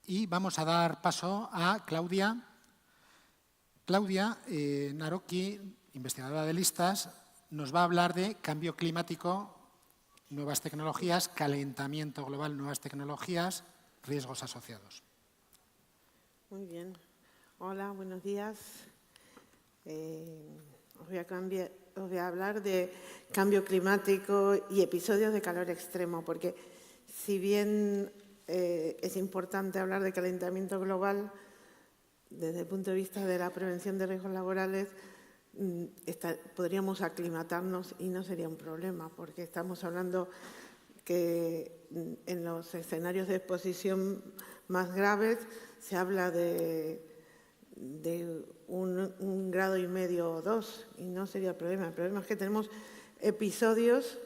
y vamos a dar paso a Claudia. Claudia Narocki, investigadora de listas, nos va a hablar de cambio climático, nuevas tecnologías, calentamiento global, nuevas tecnologías, riesgos asociados. Muy bien. Hola, buenos días. Os voy a hablar de cambio climático y episodios de calor extremo, porque si bien es importante hablar de calentamiento global, desde el punto de vista de la prevención de riesgos laborales, podríamos aclimatarnos y no sería un problema, porque estamos hablando que en los escenarios de exposición más graves se habla de 1,5 grados o 2 y no sería problema. El problema es que tenemos episodios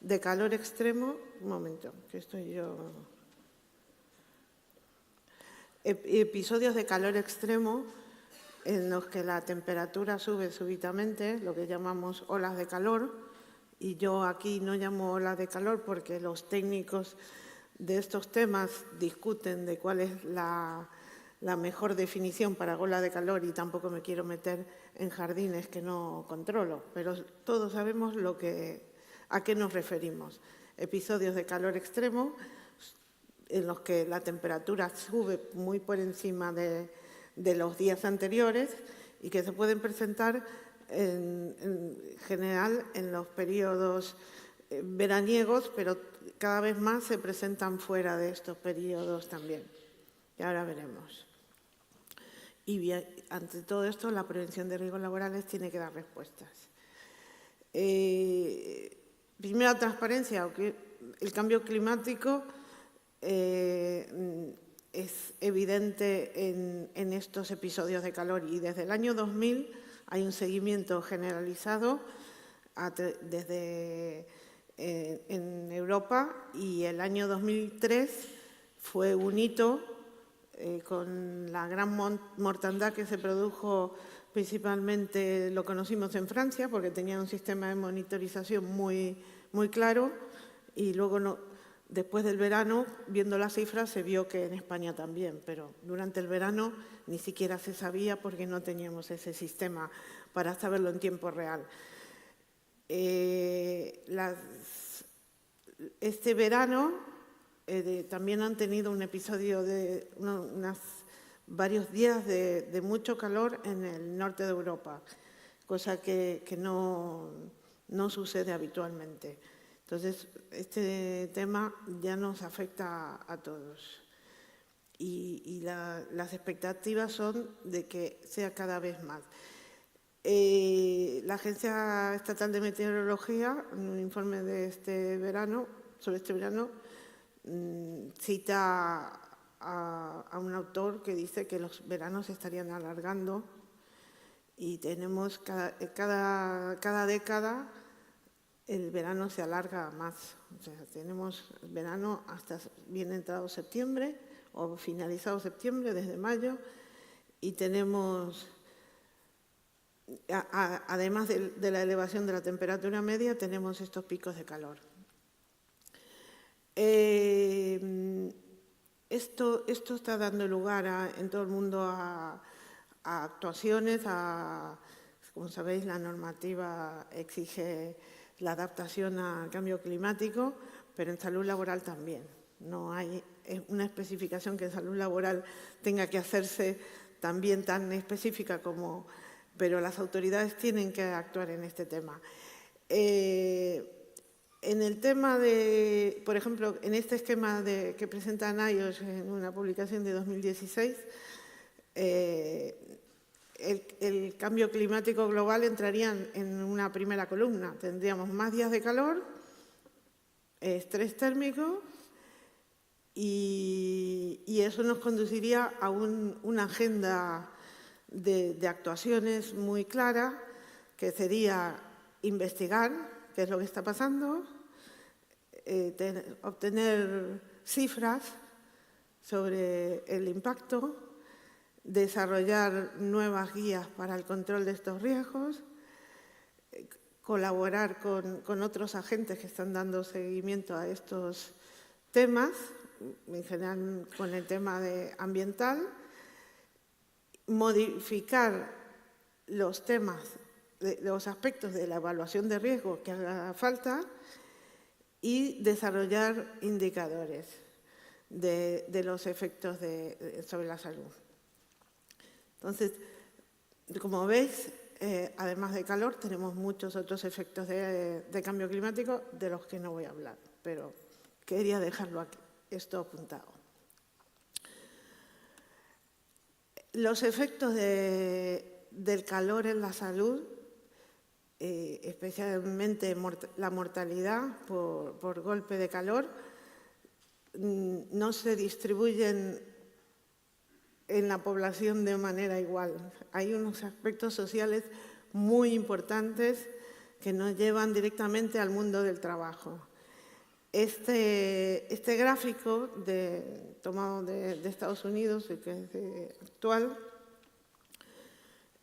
de calor extremo. Un momento, que estoy yo. Episodios de calor extremo en los que la temperatura sube súbitamente, lo que llamamos olas de calor, y yo aquí no llamo olas de calor porque los técnicos de estos temas discuten de cuál es la mejor definición para ola de calor y tampoco me quiero meter en jardines que no controlo, pero todos sabemos a qué nos referimos. Episodios de calor extremo en los que la temperatura sube muy por encima de los días anteriores y que se pueden presentar en general en los periodos veraniegos, pero cada vez más se presentan fuera de estos periodos también. Y ahora veremos. Y ante todo esto, la prevención de riesgos laborales tiene que dar respuestas. Primera transparencia, el cambio climático es evidente en estos episodios de calor y desde el año 2000 hay un seguimiento generalizado en Europa y el año 2003 fue un hito con la gran mortandad que se produjo, principalmente lo conocimos en Francia porque tenía un sistema de monitorización muy claro y luego después del verano, viendo las cifras, se vio que en España también, pero durante el verano ni siquiera se sabía porque no teníamos ese sistema para saberlo en tiempo real. Este verano también han tenido un episodio de varios días de mucho calor en el norte de Europa, cosa que no sucede habitualmente. Entonces, este tema ya nos afecta a todos y las expectativas son de que sea cada vez más. La Agencia Estatal de Meteorología, en un informe sobre este verano, cita a un autor que dice que los veranos se estarían alargando y tenemos cada década el verano se alarga más. O sea, tenemos verano hasta bien entrado septiembre o finalizado septiembre, desde mayo, y tenemos, además de la elevación de la temperatura media, tenemos estos picos de calor. Esto está dando lugar en todo el mundo a actuaciones, como sabéis, la normativa exige la adaptación al cambio climático, pero en salud laboral también. No hay una especificación que en salud laboral tenga que hacerse también tan específica pero las autoridades tienen que actuar en este tema. En el tema por ejemplo, en este esquema que presenta NIOSH en una publicación de 2016, el cambio climático global entraría en una primera columna. Tendríamos más días de calor, estrés térmico y eso nos conduciría a una agenda de actuaciones muy clara, que sería investigar qué es lo que está pasando, obtener cifras sobre el impacto, desarrollar nuevas guías para el control de estos riesgos, colaborar con otros agentes que están dando seguimiento a estos temas en general con el tema ambiental, modificar los temas, los aspectos de la evaluación de riesgo que haga falta y desarrollar indicadores de los efectos sobre la salud. Entonces, como veis, además de calor, tenemos muchos otros efectos de cambio climático de los que no voy a hablar, pero quería dejarlo aquí, esto apuntado. Los efectos del calor en la salud, especialmente la mortalidad por golpe de calor, no se distribuyen en la población de manera igual. Hay unos aspectos sociales muy importantes que nos llevan directamente al mundo del trabajo. Este gráfico tomado de Estados Unidos, el que es actual,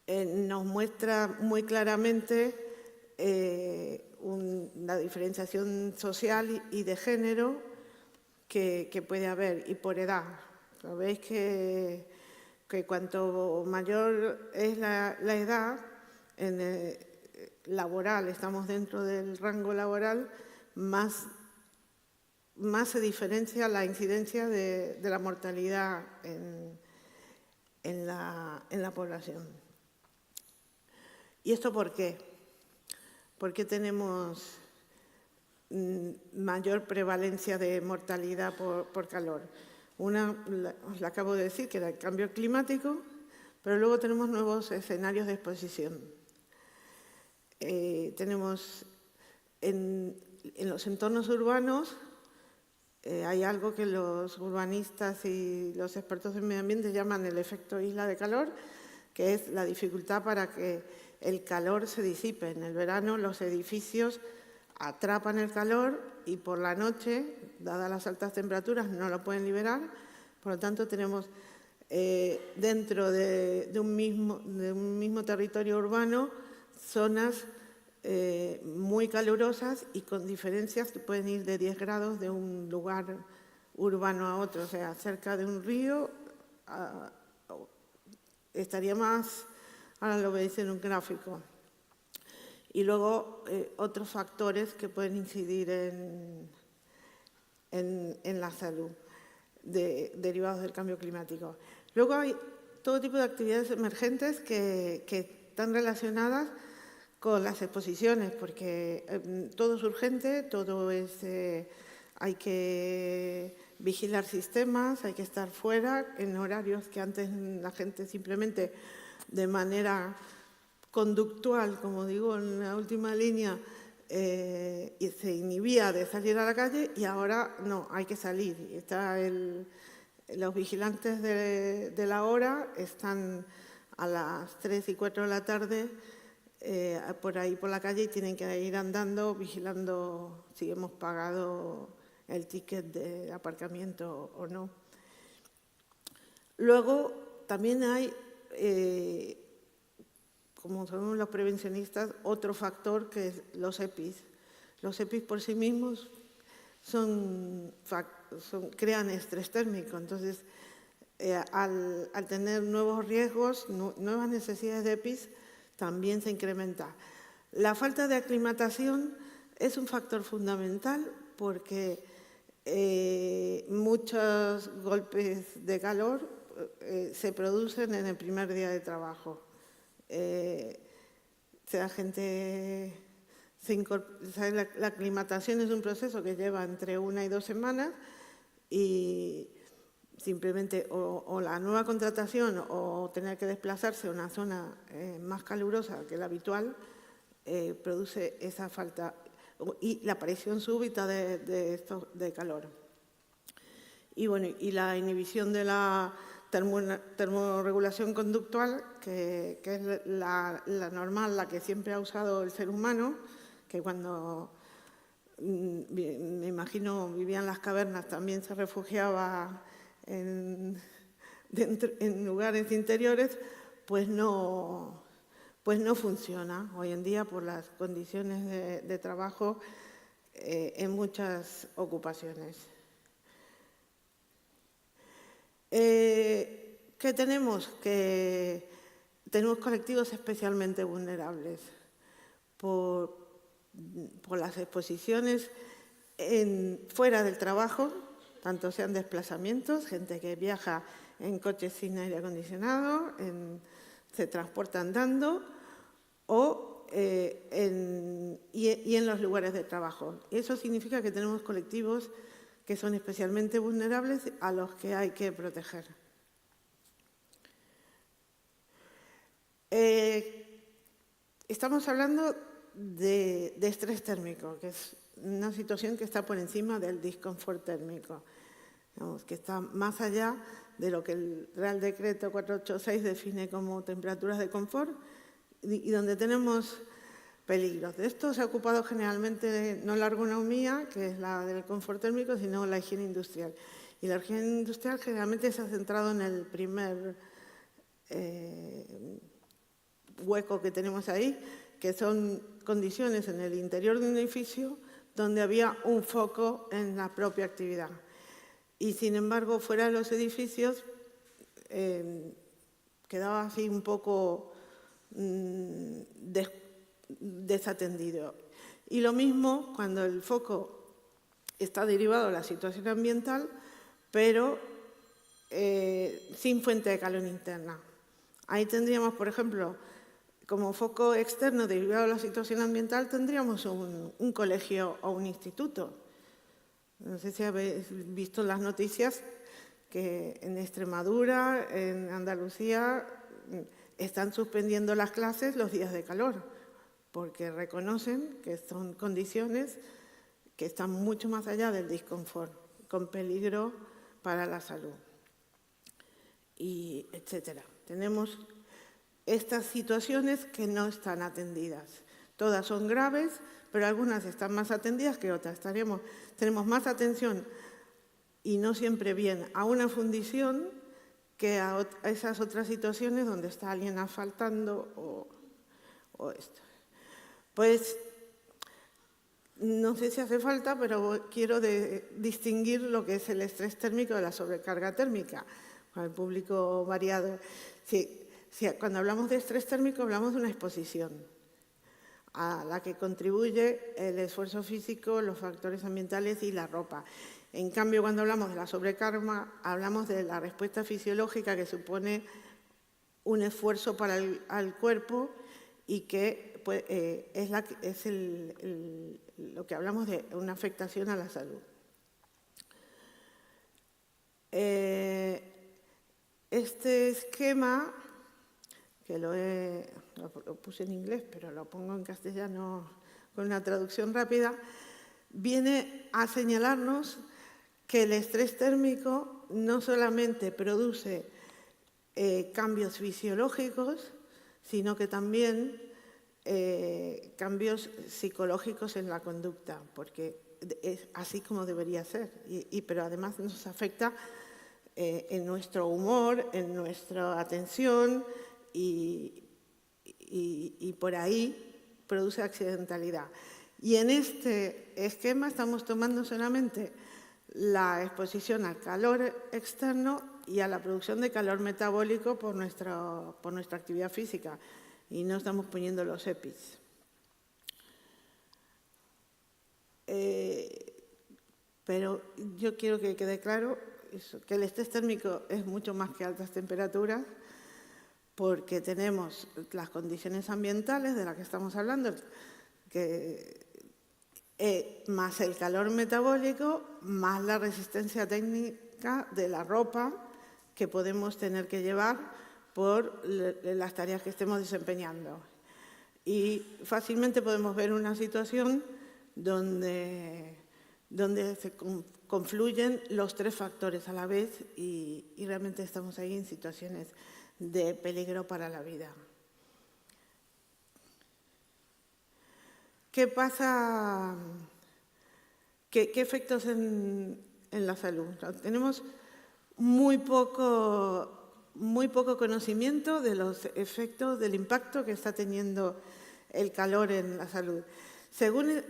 nos muestra muy claramente la diferenciación social y de género que puede haber, y por edad. Veis que cuanto mayor es la edad laboral, estamos dentro del rango laboral, más se diferencia la incidencia de la mortalidad en la población. ¿Y esto por qué? ¿Por qué tenemos mayor prevalencia de mortalidad por calor? Una, os la acabo de decir, que era el cambio climático, pero luego tenemos nuevos escenarios de exposición. Tenemos en los entornos urbanos, hay algo que los urbanistas y los expertos en medio ambiente llaman el efecto isla de calor, que es la dificultad para que el calor se disipe. En el verano los edificios atrapan el calor y por la noche, dadas las altas temperaturas, no lo pueden liberar. Por lo tanto, tenemos dentro de un mismo territorio urbano zonas muy calurosas y con diferencias que pueden ir de 10 grados de un lugar urbano a otro. O sea, cerca de un río estaría más, ahora lo veis en un gráfico. Y luego otros factores que pueden incidir en la salud derivados del cambio climático. Luego hay todo tipo de actividades emergentes que están relacionadas con las exposiciones, porque todo es urgente, todo es, hay que vigilar sistemas, hay que estar fuera en horarios que antes la gente simplemente de manera conductual, como digo en la última línea, y se inhibía de salir a la calle, y ahora no, hay que salir. Los vigilantes de la hora están a las 3 y 4 de la tarde por ahí por la calle y tienen que ir andando vigilando si hemos pagado el ticket de aparcamiento o no. Luego también hay, como sabemos los prevencionistas, otro factor que es los EPIs. Los EPIs por sí mismos crean estrés térmico, entonces al tener nuevos riesgos, nuevas necesidades de EPIs, también se incrementa. La falta de aclimatación es un factor fundamental porque muchos golpes de calor se producen en el primer día de trabajo. La aclimatación es un proceso que lleva entre 1 y 2 semanas y simplemente o la nueva contratación o tener que desplazarse a una zona más calurosa que la habitual produce esa falta y la aparición súbita de calor. Y bueno, y la inhibición de la termorregulación conductual, que es la normal, la que siempre ha usado el ser humano, que cuando, me imagino, vivía en las cavernas, también se refugiaba en lugares interiores, pues no funciona hoy en día por las condiciones de trabajo en muchas ocupaciones. ¿Qué tenemos? Que tenemos colectivos especialmente vulnerables por las exposiciones fuera del trabajo, tanto sean desplazamientos, gente que viaja en coches sin aire acondicionado, se transporta andando, y en los lugares de trabajo. Eso significa que tenemos colectivos que son especialmente vulnerables a los que hay que proteger. Estamos hablando de estrés térmico, que es una situación que está por encima del disconfort térmico, digamos, que está más allá de lo que el Real Decreto 486 define como temperaturas de confort y donde tenemos peligros. De esto se ha ocupado generalmente no la ergonomía, que es la del confort térmico, sino la higiene industrial. Y la higiene industrial generalmente se ha centrado en el primer hueco que tenemos ahí, que son condiciones en el interior de un edificio donde había un foco en la propia actividad. Y sin embargo, fuera de los edificios quedaba así un poco desatendido. Y lo mismo cuando el foco está derivado de la situación ambiental, pero sin fuente de calor interna. Ahí tendríamos, por ejemplo, como foco externo derivado de la situación ambiental, tendríamos un colegio o un instituto. No sé si habéis visto las noticias que en Extremadura, en Andalucía, están suspendiendo las clases los días de calor, porque reconocen que son condiciones que están mucho más allá del disconfort, con peligro para la salud, y etcétera. Tenemos estas situaciones que no están atendidas. Todas son graves, pero algunas están más atendidas que otras. Tenemos más atención, y no siempre bien, a una fundición que a esas otras situaciones donde está alguien asfaltando o esto. Pues no sé si hace falta, pero quiero distinguir lo que es el estrés térmico de la sobrecarga térmica, para el público variado. Cuando hablamos de estrés térmico hablamos de una exposición a la que contribuye el esfuerzo físico, los factores ambientales y la ropa. En cambio, cuando hablamos de la sobrecarga, hablamos de la respuesta fisiológica que supone un esfuerzo para el cuerpo y que pues, es lo que hablamos de una afectación a la salud. Este esquema, que lo puse en inglés, pero lo pongo en castellano con una traducción rápida, viene a señalarnos que el estrés térmico no solamente produce cambios fisiológicos, sino que también cambios psicológicos en la conducta, porque es así como debería ser, pero además nos afecta en nuestro humor, en nuestra atención y por ahí produce accidentalidad. Y en este esquema estamos tomando solamente la exposición al calor externo y a la producción de calor metabólico por nuestra actividad física, y no estamos poniendo los EPIs. Pero yo quiero que quede claro que el estrés térmico es mucho más que altas temperaturas, porque tenemos las condiciones ambientales de las que estamos hablando, más el calor metabólico, más la resistencia técnica de la ropa que podemos tener que llevar por las tareas que estemos desempeñando. Y fácilmente podemos ver una situación donde se confluyen los tres factores a la vez y realmente estamos ahí en situaciones de peligro para la vida. ¿Qué pasa? ¿Qué efectos en la salud? Tenemos muy poco conocimiento de los efectos, del impacto que está teniendo el calor en la salud. Según,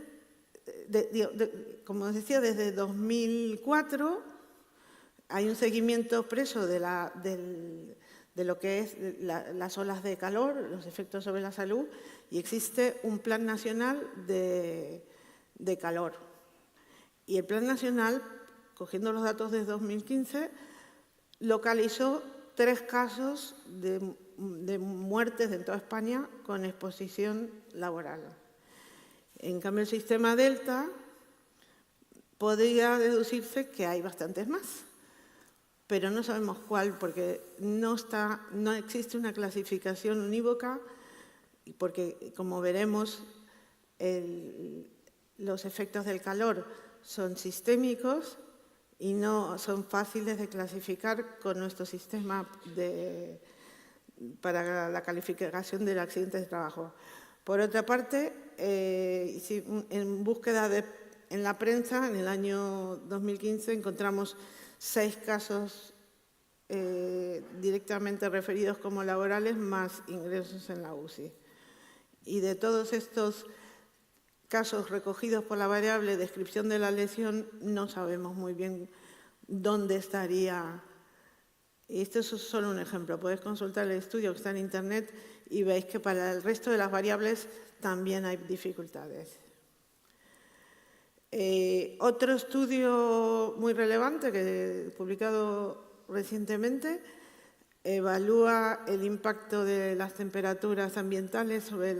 como decía, desde 2004 hay un seguimiento expreso de lo que es las olas de calor, los efectos sobre la salud, y existe un Plan Nacional de Calor. Y el Plan Nacional, cogiendo los datos de 2015, localizó 3 casos de muertes en toda España con exposición laboral. En cambio, el sistema Delta podría deducirse que hay bastantes más, pero no sabemos cuál, porque no existe una clasificación unívoca, porque, como veremos, los efectos del calor son sistémicos y no son fáciles de clasificar con nuestro sistema para la calificación del accidente de trabajo. Por otra parte, en búsqueda en la prensa, en el año 2015, encontramos 6 casos directamente referidos como laborales, más ingresos en la UCI. Y de todos estos casos recogidos por la variable descripción de la lesión, no sabemos muy bien dónde estaría. Y esto es solo un ejemplo. Podéis consultar el estudio que está en Internet y veis que para el resto de las variables también hay dificultades. Otro estudio muy relevante que he publicado recientemente evalúa el impacto de las temperaturas ambientales sobre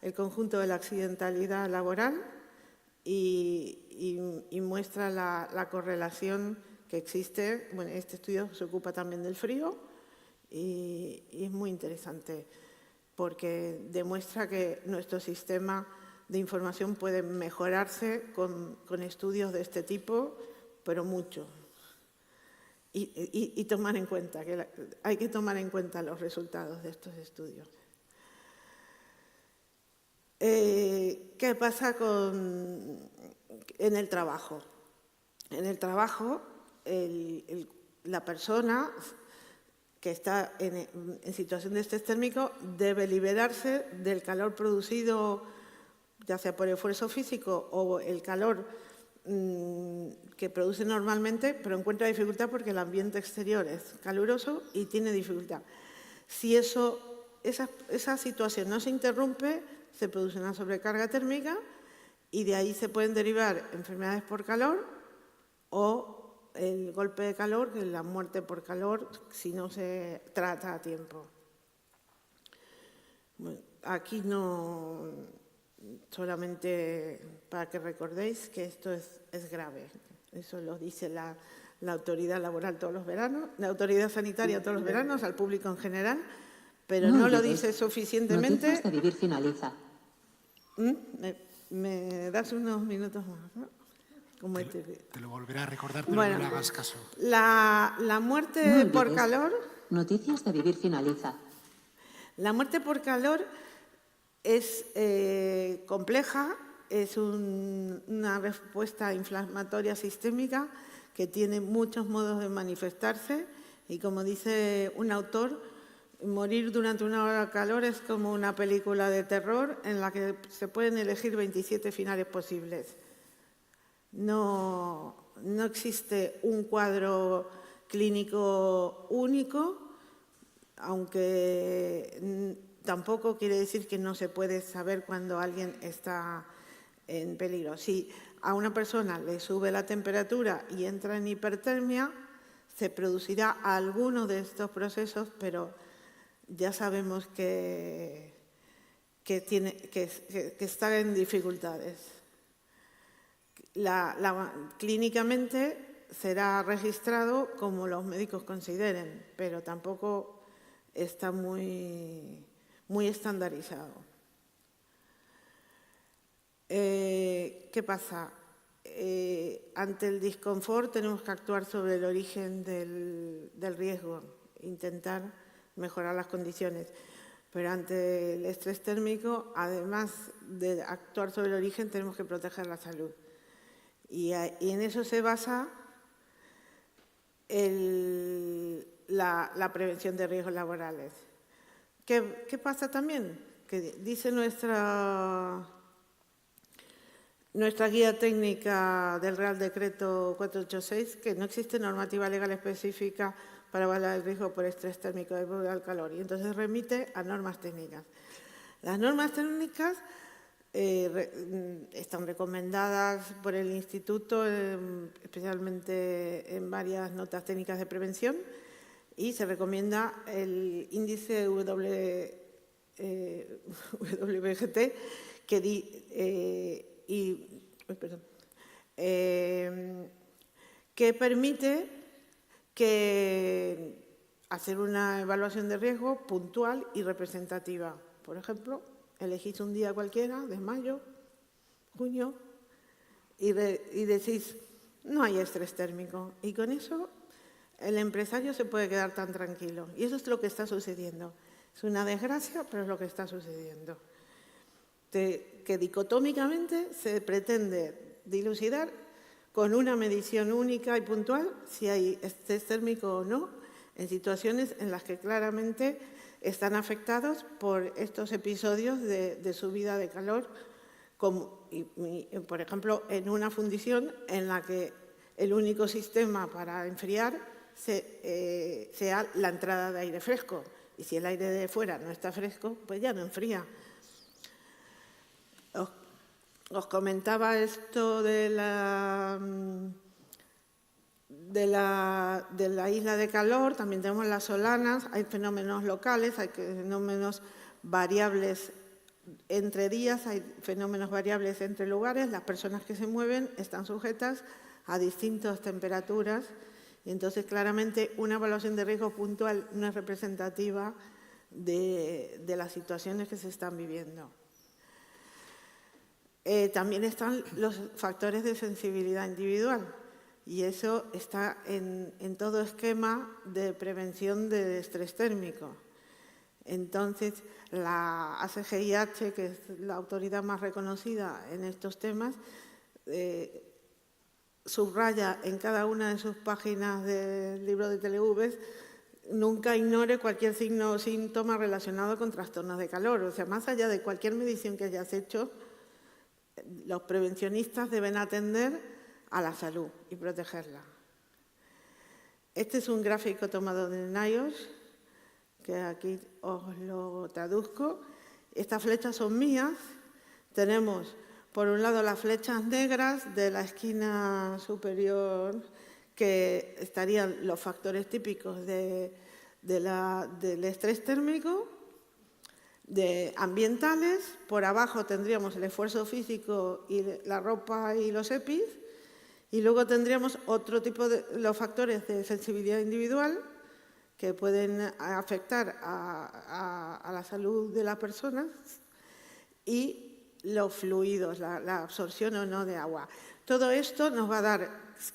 el conjunto de la accidentalidad laboral y muestra la correlación que existe. Bueno, este estudio se ocupa también del frío y es muy interesante porque demuestra que nuestro sistema de información puede mejorarse con estudios de este tipo, pero mucho. Y tomar en cuenta, hay que tomar en cuenta los resultados de estos estudios. ¿Qué pasa en el trabajo? En el trabajo, la persona que está en situación de estrés térmico debe liberarse del calor producido, ya sea por el esfuerzo físico o el calor que produce normalmente, pero encuentra dificultad porque el ambiente exterior es caluroso y tiene dificultad. Si esa situación no se interrumpe, se produce una sobrecarga térmica y de ahí se pueden derivar enfermedades por calor o el golpe de calor, que es la muerte por calor, si no se trata a tiempo. Bueno, aquí no, solamente para que recordéis que esto es grave. Eso lo dice la autoridad laboral todos los veranos, la autoridad sanitaria todos los veranos, al público en general, pero no lo dice suficientemente. Noticias de Vivir finaliza. ¿Me das unos minutos más? ¿No? Te lo volveré a recordar, pero bueno, no le hagas caso. La muerte por calor... Noticias de Vivir finaliza. La muerte por calor es compleja, es una respuesta inflamatoria sistémica que tiene muchos modos de manifestarse y, como dice un autor, morir durante una hora de calor es como una película de terror en la que se pueden elegir 27 finales posibles. No existe un cuadro clínico único, aunque tampoco quiere decir que no se puede saber cuando alguien está en peligro. Si a una persona le sube la temperatura y entra en hipertermia, se producirá alguno de estos procesos, pero ya sabemos que está en dificultades. Clínicamente será registrado como los médicos consideren, pero tampoco está muy estandarizado. ¿Qué pasa? Ante el disconfort tenemos que actuar sobre el origen del riesgo, intentar mejorar las condiciones. Pero ante el estrés térmico, además de actuar sobre el origen, tenemos que proteger la salud. Y en eso se basa la prevención de riesgos laborales. ¿Qué pasa también? Que dice nuestra guía técnica del Real Decreto 486, que no existe normativa legal específica para evaluar el riesgo por estrés térmico debido al calor, y entonces remite a normas técnicas. Las normas técnicas están recomendadas por el Instituto, especialmente en varias notas técnicas de prevención, y se recomienda el índice WGT que permite hacer una evaluación de riesgo puntual y representativa. Por ejemplo, elegís un día cualquiera, de mayo, junio, y decís, no hay estrés térmico. Y con eso el empresario se puede quedar tan tranquilo. Y eso es lo que está sucediendo. Es una desgracia, pero es lo que está sucediendo. Que dicotómicamente se pretende dilucidar con una medición única y puntual si hay estrés térmico o no, en situaciones en las que claramente están afectados por estos episodios de subida de calor, por ejemplo, en una fundición en la que el único sistema para enfriar sea la entrada de aire fresco. Y si el aire de fuera no está fresco, pues ya no enfría. Os comentaba esto de la isla de calor, también tenemos las solanas, hay fenómenos locales, hay fenómenos variables entre días, hay fenómenos variables entre lugares, las personas que se mueven están sujetas a distintas temperaturas y entonces claramente una evaluación de riesgo puntual no es representativa de las situaciones que se están viviendo. También están los factores de sensibilidad individual y eso está en todo esquema de prevención de estrés térmico. Entonces, la ACGIH, que es la autoridad más reconocida en estos temas, subraya en cada una de sus páginas del libro de TLVs, nunca ignore cualquier signo o síntoma relacionado con trastornos de calor. O sea, más allá de cualquier medición que hayas hecho, los prevencionistas deben atender a la salud y protegerla. Este es un gráfico tomado de NIOSH, que aquí os lo traduzco. Estas flechas son mías. Tenemos, por un lado, las flechas negras de la esquina superior, que estarían los factores típicos del estrés térmico, ambientales. Por abajo tendríamos el esfuerzo físico y la ropa y los EPIs. Y luego tendríamos otro tipo de los factores de sensibilidad individual que pueden afectar a la salud de las personas y los fluidos, la absorción o no de agua. Todo esto nos va a dar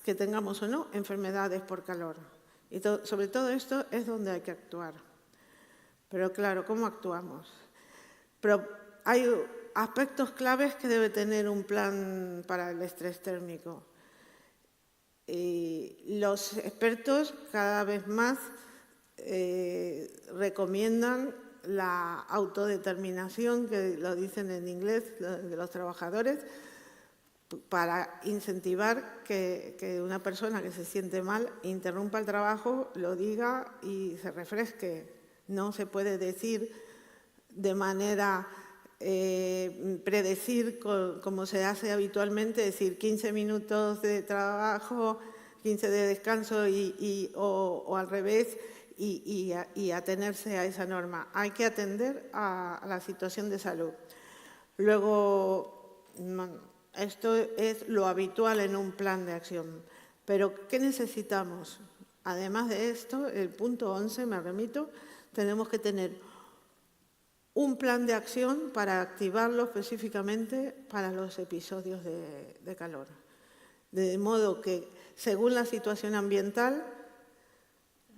que tengamos o no enfermedades por calor. Y sobre todo esto es donde hay que actuar. Pero claro, ¿cómo actuamos? Pero hay aspectos claves que debe tener un plan para el estrés térmico. Y los expertos cada vez más recomiendan la autodeterminación, que lo dicen en inglés, de los trabajadores, para incentivar que una persona que se siente mal interrumpa el trabajo, lo diga y se refresque. No se puede decir de manera predecir, como se hace habitualmente, decir 15 minutos de trabajo, 15 de descanso o al revés, y atenerse a esa norma. Hay que atender a la situación de salud. Luego, esto es lo habitual en un plan de acción. Pero, ¿qué necesitamos? Además de esto, el punto 11, me remito, tenemos que tener un plan de acción para activarlo específicamente para los episodios de calor. De modo que, según la situación ambiental,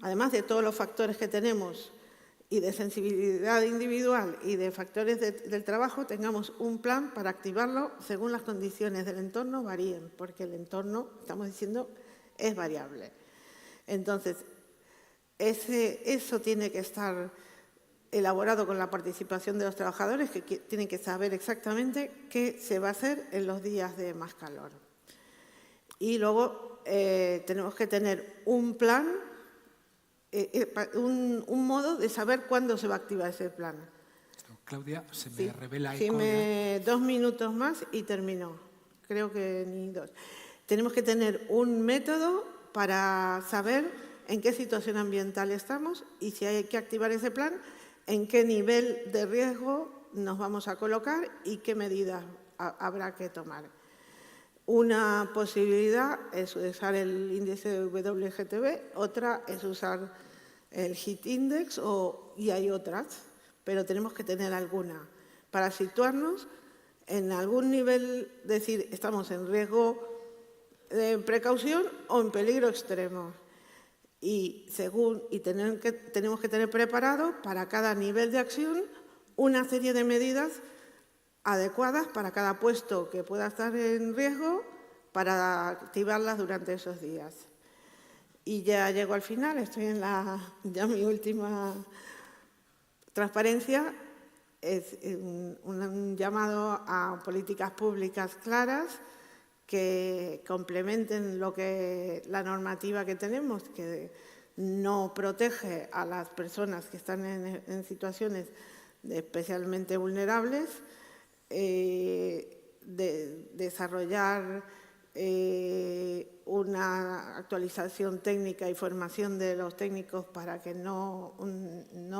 además de todos los factores que tenemos y de sensibilidad individual y de factores del trabajo, tengamos un plan para activarlo según las condiciones del entorno varíen, porque el entorno, estamos diciendo, es variable. Entonces, eso tiene que estar elaborado con la participación de los trabajadores, que tienen que saber exactamente qué se va a hacer en los días de más calor. Y luego tenemos que tener un plan, un modo de saber cuándo se va a activar ese plan. Claudia, se me revela eco. 2 minutos más y termino. Creo que ni 2. Tenemos que tener un método para saber en qué situación ambiental estamos y si hay que activar ese plan, en qué nivel de riesgo nos vamos a colocar y qué medidas habrá que tomar. Una posibilidad es usar el índice de WGTB, otra es usar el Heat Index y hay otras, pero tenemos que tener alguna para situarnos en algún nivel, decir, estamos en riesgo de precaución o en peligro extremo. Y tenemos que tener preparado para cada nivel de acción una serie de medidas adecuadas para cada puesto que pueda estar en riesgo para activarlas durante esos días. Y ya llego al final, estoy en ya mi última transparencia. Es un llamado a políticas públicas claras que complementen la normativa que tenemos, que no protege a las personas que están en situaciones especialmente vulnerables, desarrollar una actualización técnica y formación de los técnicos para que no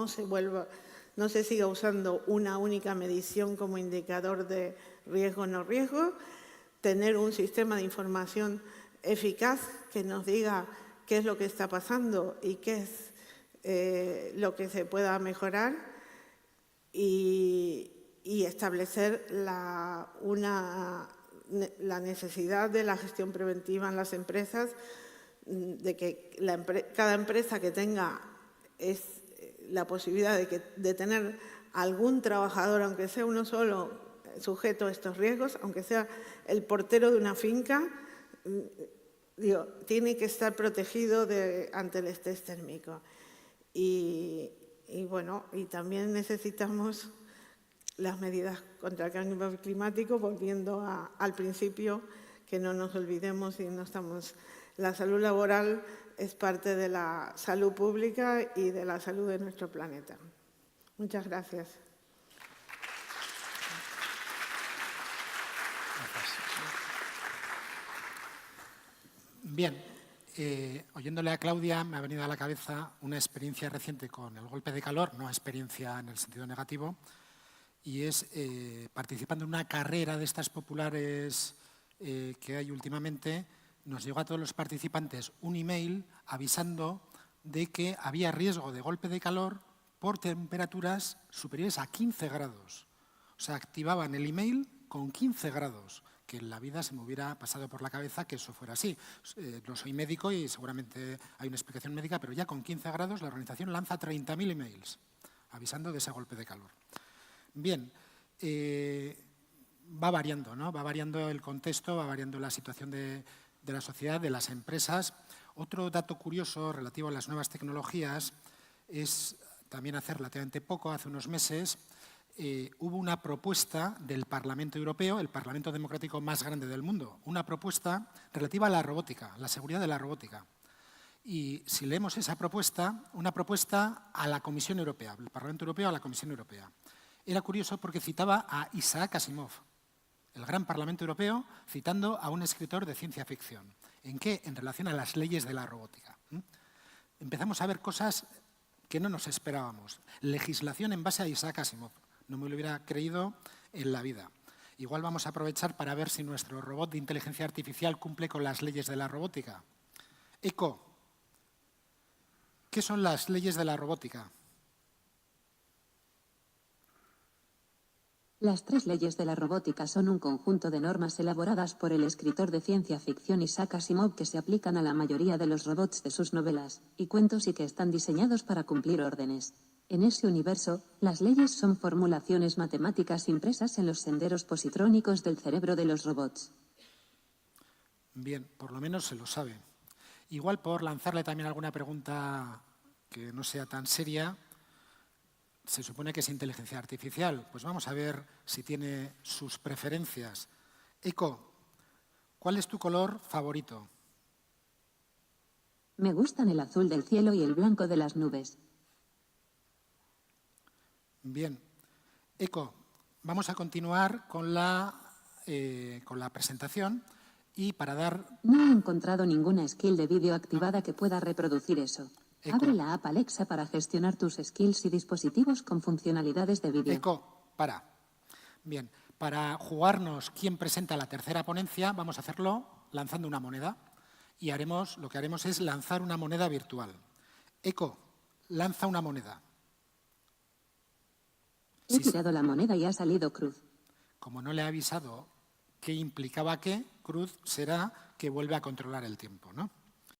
se siga usando una única medición como indicador de riesgo o no riesgo, tener un sistema de información eficaz que nos diga qué es lo que está pasando y qué es lo que se pueda mejorar y establecer la necesidad de la gestión preventiva en las empresas, de que cada empresa que tenga la posibilidad de tener algún trabajador, aunque sea uno solo, sujeto a estos riesgos, aunque sea el portero de una finca, tiene que estar protegido ante el estrés térmico. Y también necesitamos las medidas contra el cambio climático, volviendo al principio, que no nos olvidemos y no estamos. La salud laboral es parte de la salud pública y de la salud de nuestro planeta. Muchas gracias. Bien, oyéndole a Claudia me ha venido a la cabeza una experiencia reciente con el golpe de calor, no experiencia en el sentido negativo, y es participando en una carrera de estas populares que hay últimamente. Nos llegó a todos los participantes un email avisando de que había riesgo de golpe de calor por temperaturas superiores a 15 grados. O sea, activaban el email con 15 grados, que en la vida se me hubiera pasado por la cabeza que eso fuera así. No soy médico y seguramente hay una explicación médica, pero ya con 15 grados la organización lanza 30.000 emails avisando de ese golpe de calor. Bien, va variando, ¿no? Va variando el contexto, va variando la situación de la sociedad, de las empresas. Otro dato curioso relativo a las nuevas tecnologías es también hace relativamente poco, hace unos meses, hubo una propuesta del Parlamento Europeo, el Parlamento democrático más grande del mundo, una propuesta relativa a la robótica, la seguridad de la robótica. Y si leemos esa propuesta, una propuesta a la Comisión Europea, el Parlamento Europeo a la Comisión Europea. Era curioso porque citaba a Isaac Asimov, el gran Parlamento Europeo, citando a un escritor de ciencia ficción. ¿En qué? En relación a las leyes de la robótica. Empezamos a ver cosas que no nos esperábamos. Legislación en base a Isaac Asimov. No me lo hubiera creído en la vida. Igual vamos a aprovechar para ver si nuestro robot de inteligencia artificial cumple con las leyes de la robótica. ECO. ¿Qué son las leyes de la robótica? Las 3 leyes de la robótica son un conjunto de normas elaboradas por el escritor de ciencia ficción Isaac Asimov que se aplican a la mayoría de los robots de sus novelas y cuentos y que están diseñados para cumplir órdenes. En ese universo, las leyes son formulaciones matemáticas impresas en los senderos positrónicos del cerebro de los robots. Bien, por lo menos se lo sabe. Igual por lanzarle también alguna pregunta que no sea tan seria, se supone que es inteligencia artificial. Pues vamos a ver si tiene sus preferencias. Eco, ¿cuál es tu color favorito? Me gustan el azul del cielo y el blanco de las nubes. Bien. Eco, vamos a continuar con la presentación y para dar... No he encontrado ninguna skill de vídeo activada que pueda reproducir eso. Eco. Abre la app Alexa para gestionar tus skills y dispositivos con funcionalidades de vídeo. Eco, para. Bien, para jugarnos quién presenta la tercera ponencia, vamos a hacerlo lanzando una moneda y lo que haremos es lanzar una moneda virtual. Eco, lanza una moneda. He tirado la moneda y ha salido cruz. Como no le he avisado qué implicaba qué, cruz será que vuelve a controlar el tiempo, ¿no?